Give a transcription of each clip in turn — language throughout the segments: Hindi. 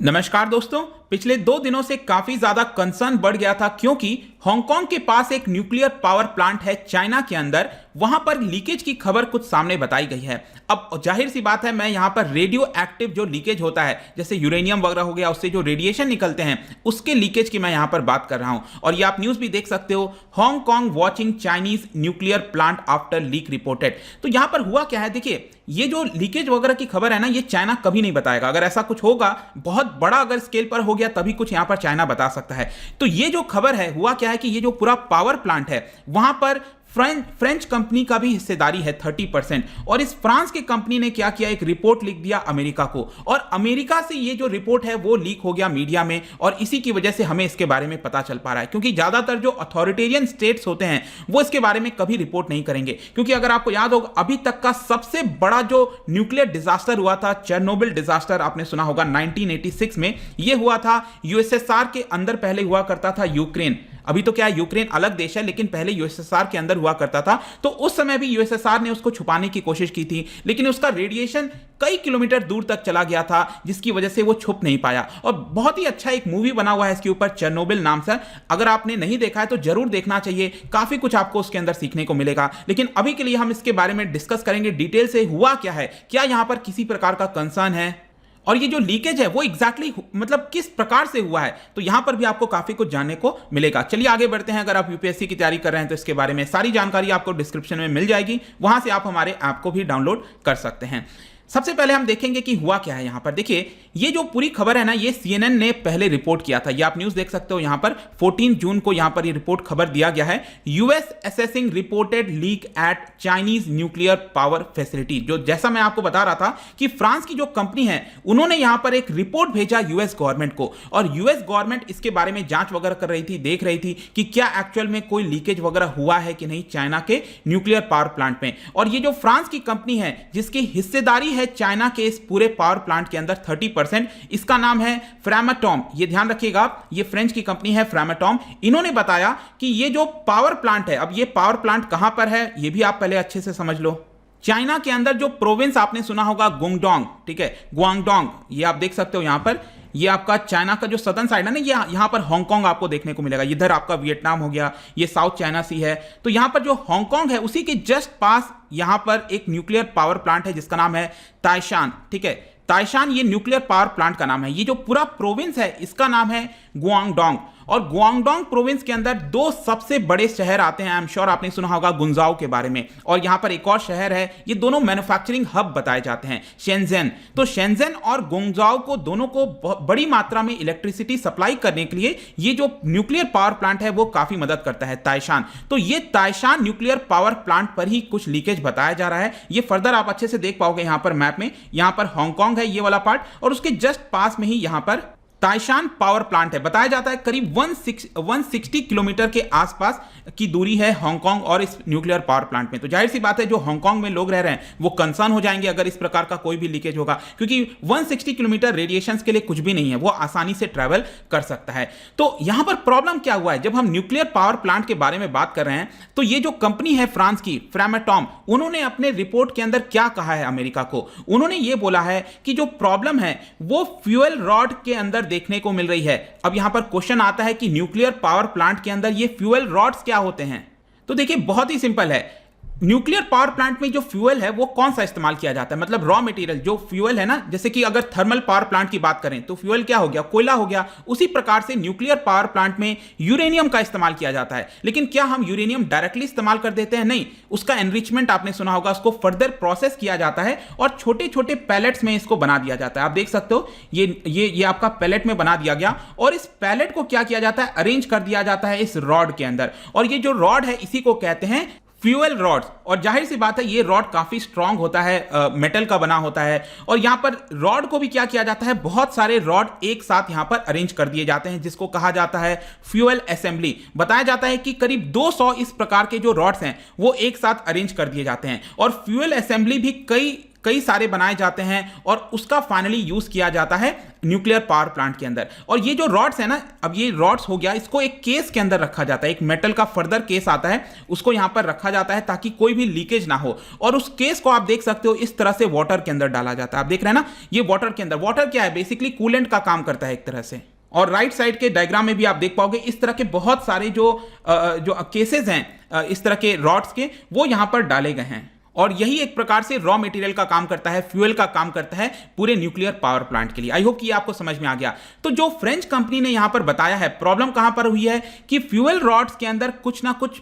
नमस्कार दोस्तों। पिछले 2 दिनों से काफी ज्यादा कंसर्न बढ़ गया था क्योंकि हांगकांग के पास एक न्यूक्लियर पावर प्लांट है चाइना के अंदर। वहां पर लीकेज की खबर कुछ सामने बताई गई है। अब जाहिर सी बात है, मैं यहां पर रेडियो एक्टिव जो लीकेज होता है, जैसे यूरेनियम वगैरह हो गया, उससे जो रेडिएशन निकलते हैं उसके लीकेज की मैं यहां पर बात कर रहा हूं। और ये आप न्यूज भी देख सकते हो, Hong Kong watching Chinese nuclear plant after leak reported. तो यहां पर हुआ क्या है, देखिए ये जो लीकेज वगैरह की खबर है ना, ये चाइना कभी नहीं बताएगा। अगर ऐसा कुछ होगा बहुत बड़ा अगर स्केल पर हो गया तभी कुछ यहां पर चाइना बता सकता है। तो ये जो खबर है, हुआ क्या है कि ये जो पूरा पावर प्लांट है वहां पर फ्रेंच कंपनी का भी हिस्सेदारी है 30%। और इस फ्रांस की कंपनी ने क्या किया, एक रिपोर्ट लिख दिया अमेरिका को, और अमेरिका से ये जो रिपोर्ट है वो लीक हो गया मीडिया में। और इसी की वजह से हमें इसके बारे में पता चल पा रहा है, क्योंकि ज्यादातर जो अथॉरिटेरियन स्टेट्स होते हैं वो इसके बारे में कभी रिपोर्ट नहीं करेंगे। क्योंकि अगर आपको याद होगा, अभी तक का सबसे बड़ा जो न्यूक्लियर डिजास्टर हुआ था, चेरनोबिल डिजास्टर, आपने सुना होगा 1986 में, यह हुआ था यूएसएसआर के अंदर। पहले हुआ करता था यूक्रेन, अभी तो क्या है यूक्रेन अलग देश है, लेकिन पहले यूएसएसआर के अंदर हुआ करता था। तो उस समय भी यूएसएसआर ने उसको छुपाने की कोशिश की थी, लेकिन उसका रेडिएशन कई किलोमीटर दूर तक चला गया था, जिसकी वजह से वो छुप नहीं पाया। और बहुत ही अच्छा एक मूवी बना हुआ है इसके ऊपर, चेरनोबिल नाम से। अगर आपने नहीं देखा है तो जरूर देखना चाहिए, काफी कुछ आपको उसके अंदर सीखने को मिलेगा। लेकिन अभी के लिए हम इसके बारे में डिस्कस करेंगे डिटेल से, हुआ क्या है, क्या यहां पर किसी प्रकार का कंसर्न है, और ये जो लीकेज है वो एग्जैक्टली मतलब किस प्रकार से हुआ है। तो यहां पर भी आपको काफी कुछ जानने को मिलेगा। चलिए आगे बढ़ते हैं। अगर आप यूपीएससी की तैयारी कर रहे हैं तो इसके बारे में सारी जानकारी आपको डिस्क्रिप्शन में मिल जाएगी, वहां से आप हमारे ऐप को भी डाउनलोड कर सकते हैं। सबसे पहले हम देखेंगे कि हुआ क्या है। यहां पर देखिए, ये जो पूरी खबर है ना, ये सीएनएन ने पहले रिपोर्ट किया था। ये आप न्यूज देख सकते हो यहां पर 14 जून को यहां पर ये रिपोर्ट खबर दिया गया है। US assessing reported leak at Chinese nuclear power facility. जो जैसा मैं आपको बता रहा था कि फ्रांस की जो कंपनी है उन्होंने यहां पर एक रिपोर्ट भेजा यूएस गवर्नमेंट को, और यूएस गवर्नमेंट इसके बारे में जांच वगैरह कर रही थी, देख रही थी कि क्या एक्चुअल में कोई लीकेज वगैरह हुआ है कि नहीं चाइना के न्यूक्लियर पावर प्लांट में। और ये जो फ्रांस की कंपनी है जिसकी हिस्सेदारी है चाइना के इस पूरे पावर प्लांट के अंदर 30%, इसका नाम है फ्रामाटॉम। ये ध्यान रखिएगा, ये फ्रेंच की कंपनी है फ्रामाटॉम। इन्होंने बताया कि ये जो पावर प्लांट है, अब ये पावर प्लांट कहां पर है ये भी आप पहले अच्छे से समझ लो। चाइना के अंदर जो प्रोविंस आपने सुना होगा गुंगडोंग, ठीक है, गुआंगडोंग, ये आप देख सकते हो यहां पर। ये आपका चाइना का जो सदर्न साइड है ना, ये यहां पर हांगकांग आपको देखने को मिलेगा। इधर आपका वियतनाम हो गया, ये साउथ चाइना सी है। तो यहां पर जो हांगकांग है उसी के जस्ट पास यहां पर एक न्यूक्लियर पावर प्लांट है जिसका नाम है ताइशान, ठीक है। ताइशान ये न्यूक्लियर पावर प्लांट का नाम है। ये जो पूरा प्रोविंस है इसका नाम है गुआंगडोंग। और गुआंगडोंग प्रोविंस के अंदर दो सबसे बड़े शहर आते हैं। आई एम श्योर आपने सुना होगा गुंजाओ के बारे में, और यहां पर एक और शहर है। ये दोनों मैन्युफैक्चरिंग हब बताए जाते हैं, शेंजेन। तो शेंजेन और गुंजाओ को दोनों को बड़ी मात्रा में इलेक्ट्रिसिटी सप्लाई करने के लिए ये जो न्यूक्लियर पावर प्लांट है वो काफी मदद करता है, ताइशान। तो ये ताइशान न्यूक्लियर पावर प्लांट पर ही कुछ लीकेज बताया जा रहा है। ये फर्दर आप अच्छे से देख पाओगे यहां पर मैप में। यहां पर हांगकांग है ये वाला पार्ट, और उसके जस्ट पास में ही यहां पर ताइशान पावर प्लांट है। बताया जाता है करीब 160 किलोमीटर के आसपास की दूरी है हांगकांग और इस न्यूक्लियर पावर प्लांट में। तो जाहिर सी बात है, जो हांगकांग में लोग रह रहे हैं वो कंसर्न हो जाएंगे अगर इस प्रकार का कोई भी लीकेज होगा, क्योंकि 160 किलोमीटर रेडिएशन के लिए कुछ भी नहीं है, वो आसानी से ट्रैवल कर सकता है। तो यहां पर प्रॉब्लम क्या हुआ है, जब हम न्यूक्लियर पावर प्लांट के बारे में बात कर रहे हैं, तो ये जो कंपनी है फ्रांस की फ्रामाटॉम, उन्होंने अपने रिपोर्ट के अंदर क्या कहा है अमेरिका को। उन्होंने ये बोला है कि जो प्रॉब्लम है वो फ्यूल रॉड के अंदर देखने को मिल रही है। अब यहां पर क्वेश्चन आता है कि न्यूक्लियर पावर प्लांट के अंदर ये फ्यूल रॉड्स क्या होते हैं। तो देखिए बहुत ही सिंपल है, न्यूक्लियर पावर प्लांट में जो फ्यूल है वो कौन सा इस्तेमाल किया जाता है, मतलब रॉ मटेरियल जो फ्यूल है ना, जैसे कि अगर थर्मल पावर प्लांट की बात करें तो फ्यूल क्या हो गया, कोयला हो गया। उसी प्रकार से न्यूक्लियर पावर प्लांट में यूरेनियम का इस्तेमाल किया जाता है। लेकिन क्या हम यूरेनियम डायरेक्टली इस्तेमाल कर देते हैं? नहीं, उसका एनरिचमेंट आपने सुना होगा, उसको फर्दर प्रोसेस किया जाता है और छोटे छोटे पैलेट्स में इसको बना दिया जाता है। आप देख सकते हो ये आपका पैलेट में बना दिया गया, और इस पैलेट को क्या किया जाता है, अरेंज कर दिया जाता है इस रॉड के अंदर। और ये जो रॉड है इसी को कहते हैं फ्यूल रॉड्स। और जाहिर सी बात है ये रॉड काफी स्ट्रांग होता है, मेटल का बना होता है। और यहां पर रॉड को भी क्या किया जाता है, बहुत सारे रॉड एक साथ यहां पर अरेंज कर दिए जाते हैं, जिसको कहा जाता है फ्यूल असेंबली। बताया जाता है कि करीब 200 इस प्रकार के जो रॉड्स हैं वो एक साथ अरेंज कर दिए जाते हैं। और फ्यूल असेंबली भी कई कई सारे बनाए जाते हैं और उसका फाइनली यूज किया जाता है न्यूक्लियर पावर प्लांट के अंदर। और ये जो रॉड्स है ना, अब ये रॉड्स हो गया, इसको एक केस के अंदर रखा जाता है, एक मेटल का फर्दर केस आता है, उसको यहां पर रखा जाता है ताकि कोई भी लीकेज ना हो। और उस केस को आप देख सकते हो इस तरह से वाटर के अंदर डाला जाता है। आप देख रहे हैं ना, ये वाटर के अंदर, वाटर क्या है, बेसिकली कूलेंट का काम करता है एक तरह से। और राइट साइड के डायग्राम में भी आप देख पाओगे इस तरह के बहुत सारे जो केसेस हैं इस तरह के रॉड्स के, वो यहां पर डाले गए हैं। और यही एक प्रकार से रॉ मटेरियल का काम करता है, फ्यूल का काम करता है पूरे न्यूक्लियर पावर प्लांट के लिए। आई होप कि आपको समझ में आ गया। तो जो फ्रेंच कंपनी ने यहां पर बताया है, प्रॉब्लम कहां पर हुई है कि फ्यूल रॉड्स के अंदर कुछ ना कुछ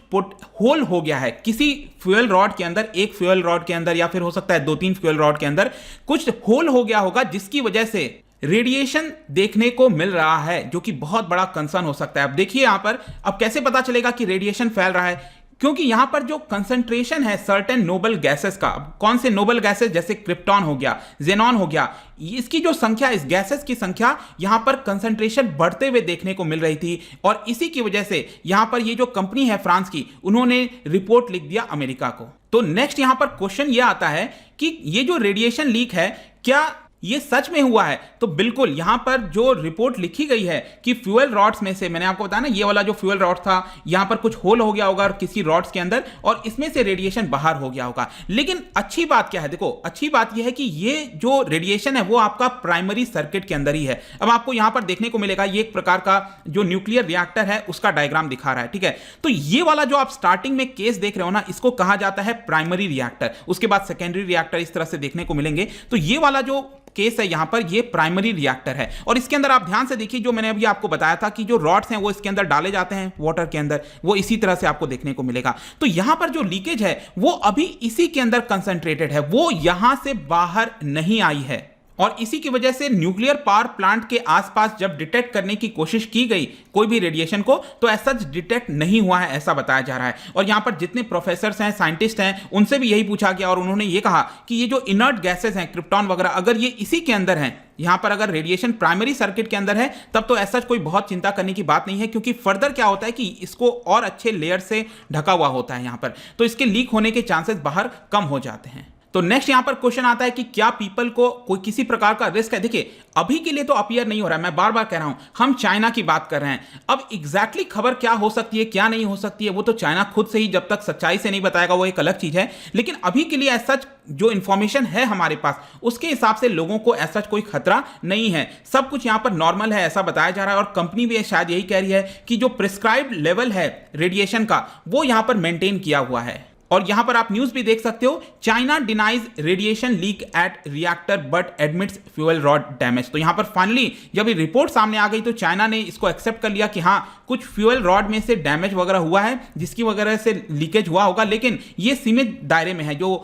होल हो गया है। किसी फ्यूल रॉड के अंदर, एक फ्यूल रॉड के अंदर, या फिर हो सकता है 2-3 फ्यूल रॉड के अंदर कुछ होल हो गया होगा, जिसकी वजह से रेडिएशन देखने को मिल रहा है, जो कि बहुत बड़ा कंसर्न हो सकता है। अब देखिए यहां पर, अब कैसे पता चलेगा कि रेडिएशन फैल रहा है, क्योंकि यहां पर जो कंसंट्रेशन है सर्टेन नोबल गैसेस का, कौन से नोबल गैसेस, जैसे क्रिप्टॉन हो गया, जेनॉन हो गया, इसकी जो संख्या, इस गैसेस की संख्या यहां पर कंसंट्रेशन बढ़ते हुए देखने को मिल रही थी। और इसी की वजह से यहां पर ये जो कंपनी है फ्रांस की, उन्होंने रिपोर्ट लिख दिया अमेरिका को। तो नेक्स्ट यहां पर क्वेश्चन यह आता है कि ये जो रेडिएशन लीक है, क्या ये सच में हुआ है? तो बिल्कुल, यहां पर जो रिपोर्ट लिखी गई है कि फ्यूल रॉड्स में से, मैंने आपको बताया ना, ये वाला जो फ्यूल रॉड था, यहां पर कुछ होल हो गया होगा और किसी रॉड्स के अंदर, और इसमें से रेडिएशन बाहर हो गया होगा। लेकिन अच्छी बात क्या है, देखो अच्छी बात यह है कि ये जो रेडिएशन है वो आपका प्राइमरी सर्किट के अंदर ही है। अब आपको यहां पर देखने को मिलेगा, ये एक प्रकार का जो न्यूक्लियर रिएक्टर है उसका डायग्राम दिखा रहा है, ठीक है। तो ये वाला जो आप स्टार्टिंग में केस देख रहे हो ना, इसको कहा जाता है प्राइमरी रिएक्टर। उसके बाद सेकेंडरी रिएक्टर इस तरह से देखने को मिलेंगे। तो ये वाला जो केस है यहां पर, ये प्राइमरी रिएक्टर है। और इसके अंदर आप ध्यान से देखिए, जो मैंने अभी आपको बताया था कि जो रॉड्स हैं वो इसके अंदर डाले जाते हैं वाटर के अंदर, वो इसी तरह से आपको देखने को मिलेगा। तो यहां पर जो लीकेज है वो अभी इसी के अंदर कंसंट्रेटेड है, वो यहां से बाहर नहीं आई है। और इसी की वजह से न्यूक्लियर पावर प्लांट के आसपास जब डिटेक्ट करने की कोशिश की गई कोई भी रेडिएशन को, तो ऐसा डिटेक्ट नहीं हुआ है, ऐसा बताया जा रहा है। और यहां पर जितने प्रोफेसर हैं, साइंटिस्ट हैं, उनसे भी यही पूछा गया और उन्होंने ये कहा कि ये जो इनर्ट गैसेस हैं, क्रिप्टॉन वगैरह, अगर ये इसी के अंदर हैं, यहां पर अगर रेडिएशन प्राइमरी सर्किट के अंदर है, तब तो ऐसा कोई बहुत चिंता करने की बात नहीं है, क्योंकि फर्दर क्या होता है कि इसको और अच्छे लेयर से ढका हुआ होता है यहां पर, तो इसके लीक होने के चांसेस बाहर कम हो जाते हैं। तो नेक्स्ट यहां पर क्वेश्चन आता है कि क्या पीपल को कोई किसी प्रकार का रिस्क है? देखिए अभी के लिए तो अपीयर नहीं हो रहा है, मैं बार बार कह रहा हूं, हम चाइना की बात कर रहे हैं। अब एग्जैक्टली खबर क्या हो सकती है, क्या नहीं हो सकती है, वो तो चाइना खुद से ही जब तक सच्चाई से नहीं बताएगा, वो एक अलग चीज है। लेकिन अभी के लिए ऐसा जो इंफॉर्मेशन है हमारे पास, उसके हिसाब से लोगों को ऐसा कोई खतरा नहीं है, सब कुछ यहां पर नॉर्मल है, ऐसा बताया जा रहा है। और कंपनी भी शायद यही कह रही है कि जो प्रिस्क्राइब्ड लेवल है रेडिएशन का, वो यहां पर मेंटेन किया हुआ है। और यहां पर आप न्यूज भी देख सकते हो, China denies radiation leak at reactor but admits fuel rod damage. तो यहां पर फाइनली जब ये रिपोर्ट सामने आ गई तो चाइना ने इसको एक्सेप्ट कर लिया कि हां कुछ फ्यूल रॉड में से डैमेज वगैरह हुआ है, जिसकी वगैरह से लीकेज हुआ होगा, लेकिन ये सीमित दायरे में है। जो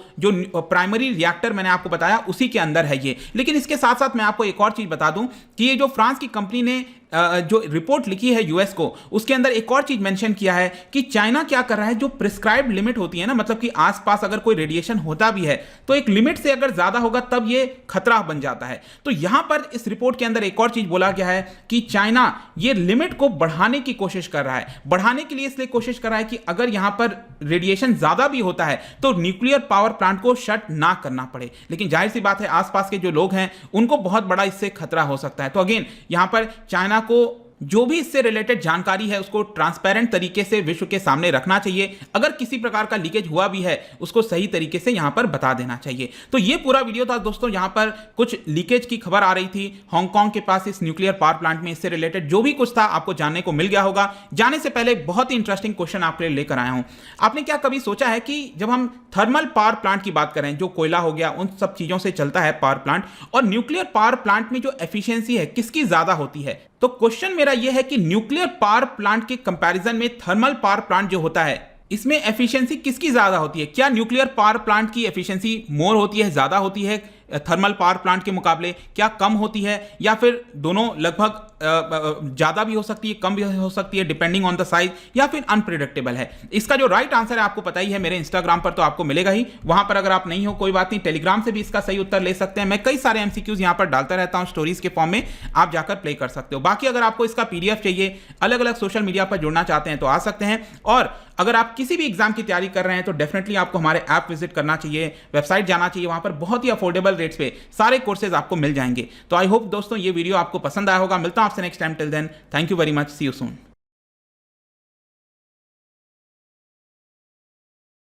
प्राइमरी रिएक्टर मैंने आपको बताया उसी के अंदर है ये। लेकिन इसके साथ साथ मैं आपको एक और चीज बता दूं कि ये जो फ्रांस की कंपनी ने जो रिपोर्ट लिखी है यूएस को, उसके अंदर एक और चीज मेंशन किया है कि चाइना क्या कर रहा है, जो प्रिस्क्राइब्ड लिमिट होती है ना, मतलब कि आसपास अगर कोई रेडिएशन होता भी है तो एक लिमिट से अगर ज्यादा होगा तब ये खतरा बन जाता है। तो यहां पर इस रिपोर्ट के अंदर एक और चीज बोला गया है कि चाइना ये लिमिट को बढ़ाने की कोशिश कर रहा है। बढ़ाने के लिए इसलिए कोशिश कर रहा है कि अगर यहां पर रेडिएशन ज्यादा भी होता है तो न्यूक्लियर पावर प्लांट को शट ना करना पड़े। लेकिन जाहिर सी बात है, आसपास के जो लोग हैं उनको बहुत बड़ा इससे खतरा हो सकता है। तो अगेन यहां पर चाइना को जो भी इससे रिलेटेड जानकारी है उसको ट्रांसपेरेंट तरीके से विश्व के सामने रखना चाहिए। अगर किसी प्रकार का लीकेज हुआ भी है उसको सही तरीके से यहां पर बता देना चाहिए। तो ये पूरा वीडियो था दोस्तों, यहां पर कुछ लीकेज की खबर आ रही थी हांगकांग के पास इस न्यूक्लियर पावर प्लांट में, इससे रिलेटेड जो भी कुछ था आपको जानने को मिल गया होगा। जाने से पहले बहुत ही इंटरेस्टिंग क्वेश्चन आपके लिए लेकर आया हूं। आपने क्या कभी सोचा है कि जब हम थर्मल पावर प्लांट की बात करें, जो कोयला हो गया, उन सब चीजों से चलता है पावर प्लांट, और न्यूक्लियर पावर प्लांट में जो एफिशिएंसी है किसकी ज्यादा होती है? तो क्वेश्चन मेरा यह है कि न्यूक्लियर पावर प्लांट के कंपैरिजन में थर्मल पावर प्लांट जो होता है, इसमें एफिशिएंसी किसकी ज्यादा होती है? क्या न्यूक्लियर पावर प्लांट की एफिशिएंसी मोर होती है, ज्यादा होती है थर्मल पावर प्लांट के मुकाबले? क्या कम होती है, या फिर दोनों लगभग ज़्यादा भी हो सकती है, कम भी हो सकती है, डिपेंडिंग ऑन द साइज, या फिर अनप्रिडिक्टेबल है। इसका जो राइट आंसर है आपको पता ही है, मेरे इंस्टाग्राम पर तो आपको मिलेगा ही। वहां पर अगर आप नहीं हो कोई बात नहीं, टेलीग्राम से भी इसका सही उत्तर ले सकते हैं। मैं कई सारे एमसीक्यूज यहां पर डालता रहता हूं स्टोरीज के फॉर्म में, आप जाकर प्ले कर सकते हो। बाकी अगर आपको इसका पीडीएफ चाहिए, अलग अलग सोशल मीडिया पर जुड़ना चाहते हैं तो आ सकते हैं। और अगर आप किसी भी एग्जाम की तैयारी कर रहे हैं तो डेफिनेटली आपको हमारे ऐप विजिट करना चाहिए, वेबसाइट जाना चाहिए। वहां पर बहुत ही अफोर्डेबल रेट्स पे सारे कोर्सेज आपको मिल जाएंगे। तो आई होप दोस्तों ये वीडियो आपको पसंद आया होगा। मिलता हूं आपसे next time. Till then, thank you very much, see you soon.